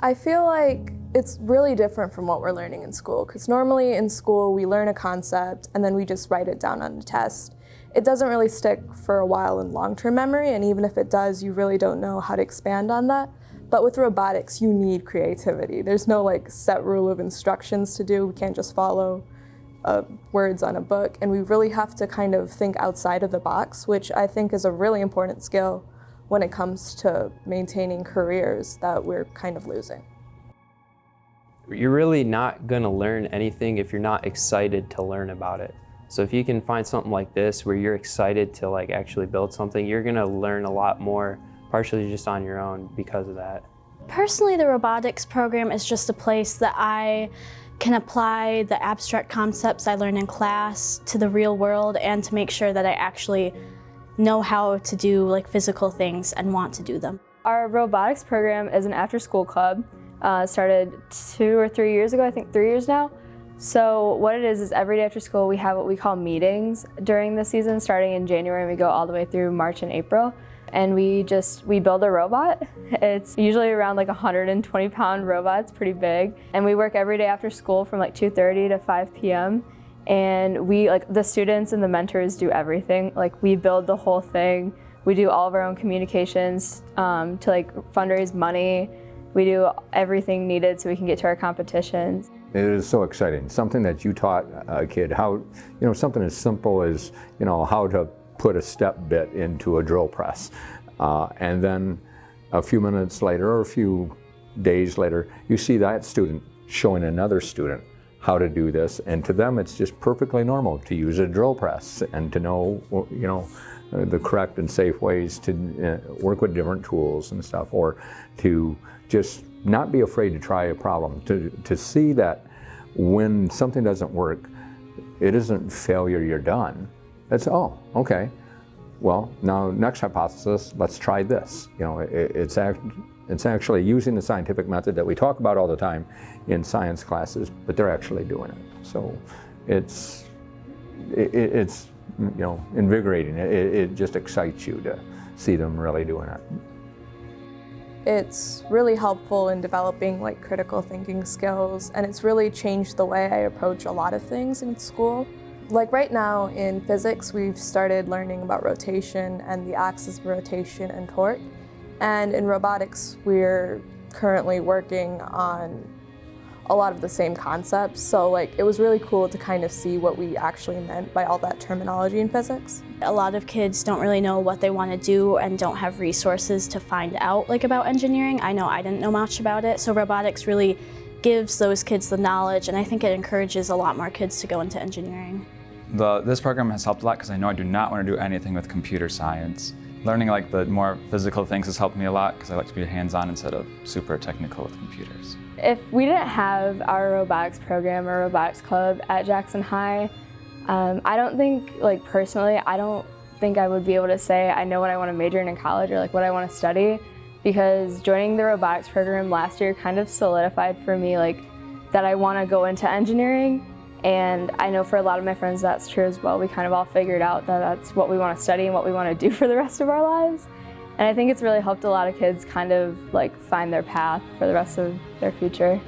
I feel like it's really different from what we're learning in school, because normally in school we learn a concept and then we just write it down on a test. It doesn't really stick for a while in long-term memory, and even if it does, you really don't know how to expand on that. But with robotics, you need creativity. There's no like set rule of instructions to do. We can't just follow words on a book, and we really have to kind of think outside of the box, which I think is a really important skill when it comes to maintaining careers that we're kind of losing. You're really not going to learn anything if you're not excited to learn about it. So if you can find something like this where you're excited to like actually build something, you're going to learn a lot more, partially just on your own because of that. Personally, the robotics program is just a place that I can apply the abstract concepts I learn in class to the real world, and to make sure that I actually know how to do like physical things and want to do them. Our robotics program is an after-school club. Started 2 or 3 years ago, I think 3 years now. So what it is every day after school we have what we call meetings during the season, starting in January, and we go all the way through March and April. And we build a robot. It's usually around like 120-pound robot, it's pretty big. And we work every day after school from like 2:30 to 5 p.m. And we, like the students and the mentors, do everything. Like we build the whole thing. We do all of our own communications to like fundraise money. We do everything needed so we can get to our competitions. It is so exciting. Something that you taught a kid how, something as simple as, how to put a step bit into a drill press. And then a few minutes later or a few days later, you see that student showing another student how to do this. And to them, it's just perfectly normal to use a drill press and to know, the correct and safe ways to work with different tools and stuff, or to just not be afraid to try a problem, to see that when something doesn't work, it isn't failure, you're done. It's, oh, okay, well, now next hypothesis, let's try this. It's actually using the scientific method that we talk about all the time in science classes, but they're actually doing it. So it's invigorating. It just excites you to see them really doing it. It's really helpful in developing like critical thinking skills, and it's really changed the way I approach a lot of things in school. Like right now in physics, we've started learning about rotation and the axis of rotation and torque. And in robotics, we're currently working on a lot of the same concepts. So like it was really cool to kind of see what we actually meant by all that terminology in physics. A lot of kids don't really know what they want to do and don't have resources to find out like about engineering. I know I didn't know much about it, so robotics really gives those kids the knowledge, and I think it encourages a lot more kids to go into engineering. This program has helped a lot because I know I do not want to do anything with computer science. Learning like the more physical things has helped me a lot because I like to be hands-on instead of super technical with computers. If we didn't have our robotics program or robotics club at Jackson High, I don't think, like personally, I don't think I would be able to say I know what I want to major in college or like what I want to study, because joining the robotics program last year kind of solidified for me like that I want to go into engineering. And I know for a lot of my friends that's true as well. We kind of all figured out that that's what we want to study and what we want to do for the rest of our lives. And I think it's really helped a lot of kids kind of like find their path for the rest of their future.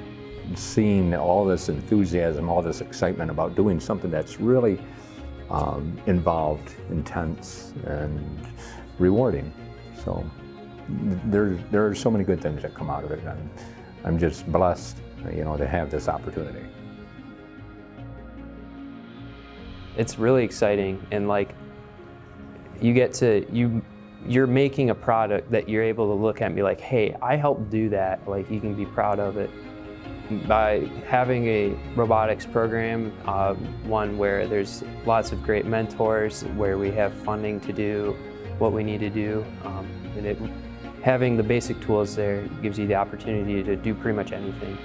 Seeing all this enthusiasm, all this excitement about doing something that's really involved, intense, and rewarding. So there are so many good things that come out of it, and I'm just blessed, to have this opportunity. It's really exciting, and like you're making a product that you're able to look at and be like, hey, I helped do that. Like you can be proud of it. By having a robotics program, one where there's lots of great mentors, where we have funding to do what we need to do, and having the basic tools there gives you the opportunity to do pretty much anything.